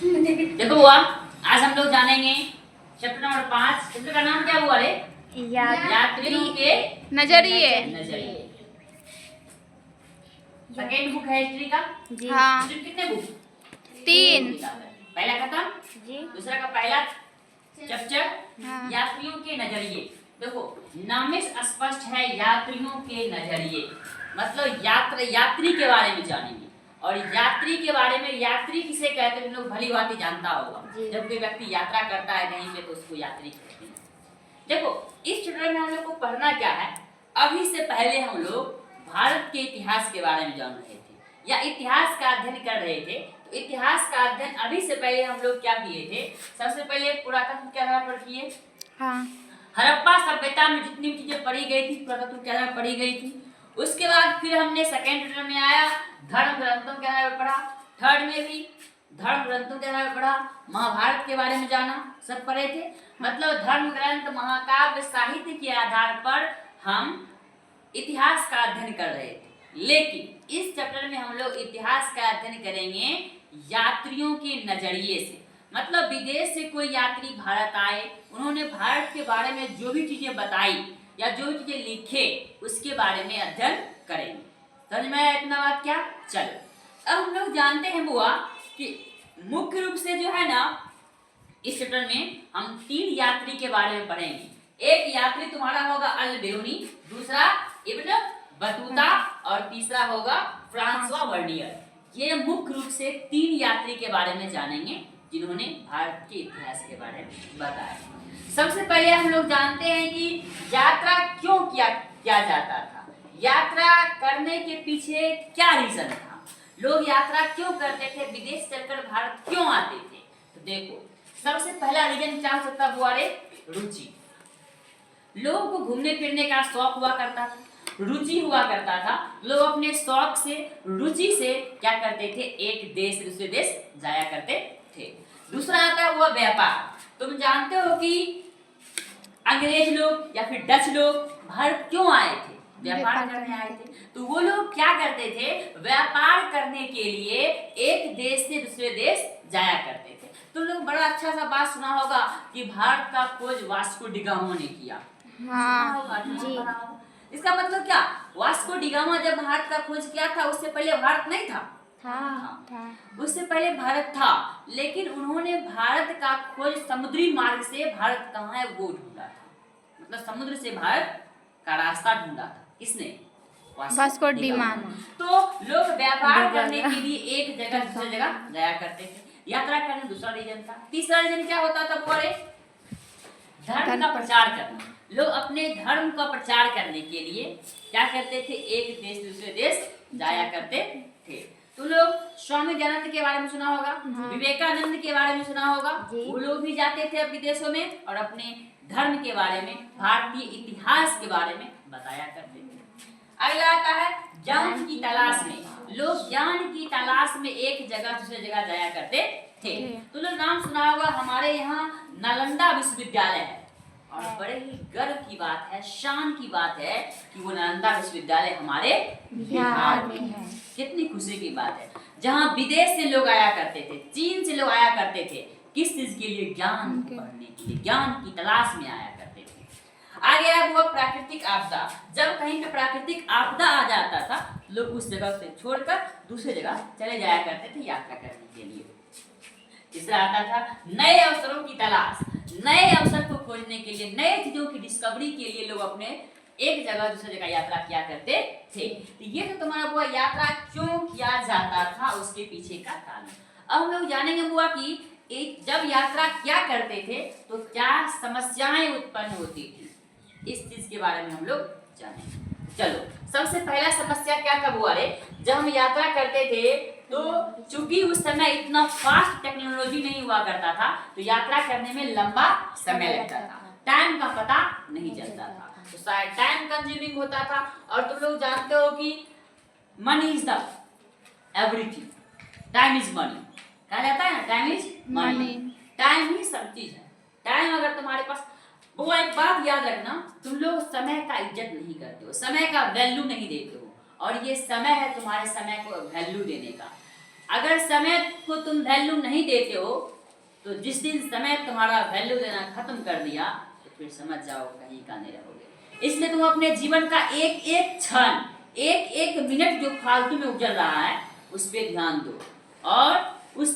देखो बुआ, आज हम लोग जानेंगे चैप्टर नंबर 5। चैप्टर का नाम क्या हुआ रे? यात्रियों के नजरिए। नजरिए। सेकेंड बुक है हिस्ट्री का। हाँ। हिस्ट्री कितने बुक? 3। पहला खत्म जी। दूसरा का पहला चैप्टर हाँ। यात्रियों के नजरिए। देखो नाम में स्पष्ट है यात्रियों के नजरिए, मतलब यात्री के बारे में जानेंगे। और यात्री के बारे में, यात्री किसे कहते हैं लोग भली भांति जानता होगा। जब कोई व्यक्ति यात्रा करता है कहीं पे तो उसको यात्री कहते हैं। देखो इस चैप्टर में हम लोग को पढ़ना क्या है, अभी से पहले हम लोग भारत के इतिहास के बारे में जान रहे थे या इतिहास का अध्ययन कर रहे थे। तो इतिहास का अध्ययन अभी से पहले हम लोग क्या किए थे, सबसे पहले पुरातत्व के आधार पर किए। हाँ। हड़प्पा सभ्यता में जितनी चीजें पढ़ी गई थी पुरातत्व के आधार पर पढ़ी गई थी। उसके बाद फिर हमने सेकेंड चैप्टर में आया धर्म ग्रंथों के आधार पर पढ़ा। थर्ड में भी धर्म ग्रंथों के आधार पर पढ़ा, महाभारत के बारे में जाना, सब पढ़े थे। मतलब धर्म ग्रंथ महाकाव्य साहित्य के आधार पर हम इतिहास का अध्ययन कर रहे थे। लेकिन इस चैप्टर में हम लोग इतिहास का अध्ययन करेंगे यात्रियों के नजरिए से। मतलब विदेश से कोई यात्री भारत आए, उन्होंने भारत के बारे में जो भी चीजें बताई या जो भी चीजें लिखे उसके बारे में अध्ययन करेंगे। समझ में आया इतना बात क्या? चलो अब हम लोग जानते हैं बुआ कि मुख्य रूप से जो है ना इस चैप्टर में हम 3 यात्री के बारे में पढ़ेंगे। एक यात्री तुम्हारा होगा अल बेरूनी, दूसरा इब्न बतूता और तीसरा होगा फ्रांसवा वर्नियर। ये मुख्य रूप से 3 यात्री के बारे में जानेंगे जिन्होंने भारत के इतिहास के बारे में बताया। सबसे पहले हम लोग जानते हैं कि यात्रा क्यों किया जाता था, यात्रा करने के पीछे क्या रीजन था, लोग यात्रा क्यों करते थे, विदेश चलकर भारत क्यों आते थे। तो देखो सबसे पहला रीजन क्या हो सकता हुआ रे? रुचि। लोगों को घूमने फिरने का शौक हुआ करता था, रुचि हुआ करता था। लोग अपने शौक से, रुचि से क्या करते थे, एक देश से दूसरे देश जाया करते थे। दूसरा आता हुआ व्यापार। तुम जानते हो कि अंग्रेज लोग या फिर डच लोग भारत क्यों आए थे? व्यापार करने आए थे। तो वो लोग क्या करते थे, व्यापार करने के लिए एक देश से दूसरे देश जाया करते थे। तुम लोग बड़ा अच्छा सा बात सुना होगा कि भारत का खोज वास्को डिगामा ने किया। हाँ जी। इसका मतलब क्या, वास्को डिगामा जब भारत का खोज किया था उससे पहले भारत नहीं था। था। उससे पहले भारत था, लेकिन उन्होंने भारत का खोज समुद्री मार्ग से भारत कहाँ है वो ढूंढा था। मतलब समुद्र से भारत का रास्ता ढूंढा था। किसने? Vasco da Gama. तो लोग व्यापार करने के लिए एक जगह दूसरी जगह जाया करते थे। यात्रा करना दूसरा रीजन था। तीसरा रीजन क्या होता था बोले? धर्म का प्रचार करना। लोग अपने धर्म का प्रचार करने के लिए क्या करते थे, एक देश दूसरे देश जाया करते थे। तो लोग स्वामी दयानंद के बारे में सुना होगा, विवेकानंद के बारे में सुना होगा। वो लोग भी जाते थे विदेशों में और अपने धर्म के बारे में, भारतीय इतिहास के बारे में बताया करते थे। अगला आता है ज्ञान की तलाश में। लोग ज्ञान की तलाश में एक जगह दूसरे जगह जाया करते थे। तो लोग नाम सुना होगा, हमारे यहाँ नालंदा विश्वविद्यालय है और बड़े ही गर्व की बात है, शान की बात है कि वो नालंदा विश्वविद्यालय हमारे बिहार में है। कितनी खुशी की बात है, जहाँ विदेश से लोग आया करते थे, चीन से लोग आया करते थे। किस चीज के लिए? ज्ञान पढ़ने के लिए, ज्ञान की तलाश में आया करते थे। आगे आया वो प्राकृतिक आपदा। जब कहीं पे प्राकृतिक आपदा आ जाता था लोग उस जगह से छोड़कर दूसरी जगह चले जाया करते थे यात्रा करने के लिए। तीसरा आता था नए अवसरों की तलाश। नए अवसर को खोजने के लिए, नए चीजों की डिस्कवरी के लिए लोग अपने एक जगह दूसरी जगह यात्रा किया करते थे। तो ये तो तुम्हारा बुआ यात्रा क्यों किया जाता था उसके पीछे का कारण। अब हम लोग जानेंगे बुआ कि जब यात्रा क्या करते थे तो क्या समस्याएं उत्पन्न होती थी, इस चीज के बारे में हम लोग जानेंगे। चलो सबसे पहला समस्या क्या था बुआ रे? जब हम यात्रा करते थे तो चूंकि उस समय इतना फास्ट टेक्नोलॉजी नहीं हुआ करता था तो यात्रा करने में लंबा समय लगता था, टाइम का पता नहीं चलता था, तो शायद टाइम कंज्यूमिंग होता था। और तुम लोग जानते हो कि money is the everything, time is money कहा जाता है ना, टाइम इज मनी। टाइम ही सब चीज है। टाइम अगर तुम्हारे पास, वो एक बात याद रखना, तुम लोग समय का इज्जत नहीं करते हो, समय का वैल्यू नहीं देते हो, और ये समय है तुम्हारे समय को वैल्यू देने का। अगर समय को तुम वैल्यू नहीं देते हो तो जिस दिन समय तुम्हारा वैल्यू देना खत्म कर दिया तो फिर समझ जाओ कहीं का नहीं रहोगे। इसलिए तुम अपने जीवन का एक एक क्षण, एक एक मिनट जो फालतू में गुजर रहा है उस पर ध्यान दो और उस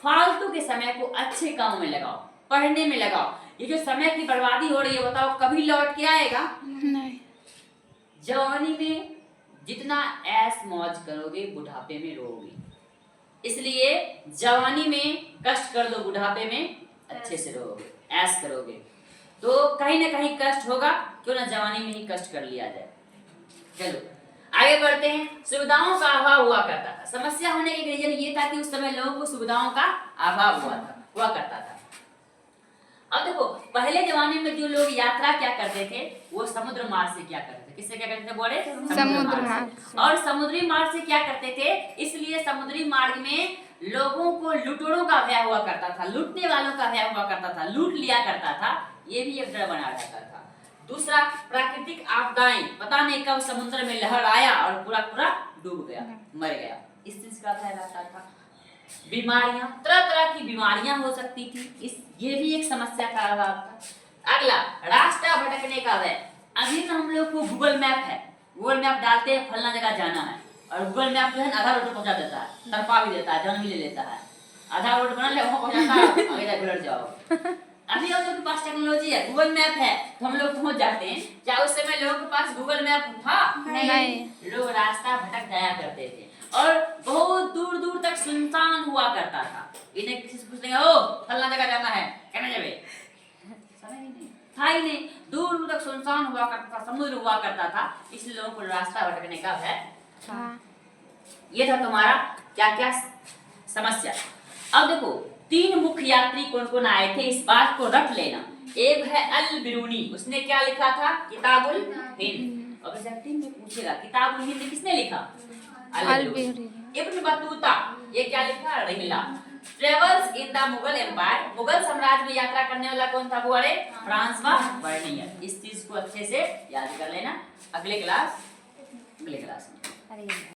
फालतू के समय को अच्छे कामों में लगाओ, पढ़ने में लगाओ। ये जो समय की बर्बादी हो रही है बताओ कभी लौट के आएगा? नहीं। जवानी में जितना ऐश मौज करोगे बुढ़ापे में रोओगे। इसलिए जवानी में कष्ट कर दो, बुढ़ापे में अच्छे से रहोगे, ऐश करोगे। तो कहीं ना कहीं कष्ट होगा, क्यों ना जवानी में ही कष्ट कर लिया जाए। चलो आगे बढ़ते हैं। सुविधाओं का अभाव हुआ करता था। समस्या होने के रीजन ये था कि उस समय लोगों को सुविधाओं का अभाव हुआ करता था। अब देखो पहले जमाने में जो लोग यात्रा क्या करते थे वो समुद्र मार्ग से क्या करते थे? किससे क्या करते थे बोले? समुद्र मार्ग से। और समुद्री मार्ग से क्या करते थे? इसलिए समुद्री मार्ग में लोगों को लुटेरों का भय हुआ करता था, लूटने वालों का भय हुआ करता था, लूट लिया करता था। ये भी एक डर बना रहता था। दूसरा, प्राकृतिक आपदाएं, पता नहीं कब समुद्र में लहर आया और पूरा डूब गया, मर गया, इस चीज का भय रहता था। बीमारियां, तरह तरह की बीमारियां हो सकती थी, ये भी एक समस्या का अभाव था। अगला, रास्ता भटकने का भय। अभी हम लोग को गूगल मैप है, गूगल मैप डालते हैं फलना जगह जाना है और गूगल मैप जो है आधा रोड पहुंचा देता है, तरपा भी देता है, जान भी ले लेता है। आधा रोड बना ले वहां पहुंचाता है, आगे जाकर उलट जाओ। अभी हम लोग के पास टेक्नोलॉजी है, गूगल मैप है तो हम लोग पहुंच जाते हैं। क्या उस समय लोगों के पास गूगल मैप था? नहीं। लोग रास्ता भटक जाया करते थे और बहुत दूर दूर तक सुनसान हुआ करता था। इन्हें किसी से पूछते ओ फलना जगह जाना है, कहना जावे, समय ही नहीं था, ही नहीं। दूर दूर तक सुनसान हुआ करता था, समुद्र हुआ करता था, इसलिए लोगों को रास्ता भटकने का भय था। ये था तुम्हारा क्या क्या समस्या। अब देखो 3 मुख्य यात्री कौन कौन आए थे, इस बात को रख लेना। एक है अल बिरूनी, उसने क्या लिखा था? किताबुल हिंद। और एग्जाम में पूछेगा किताबुल हिंद किसने लिखा? अल बिरूनी। इब्न बतूता, ये क्या लिखा? रहिला। Travels in the Mughal empire, Mughal साम्राज्य में यात्रा करने वाला कौन था? वो अरे फ्रांसवा बर्नियर। इस चीज को अच्छे से याद कर लेना। अगले क्लास में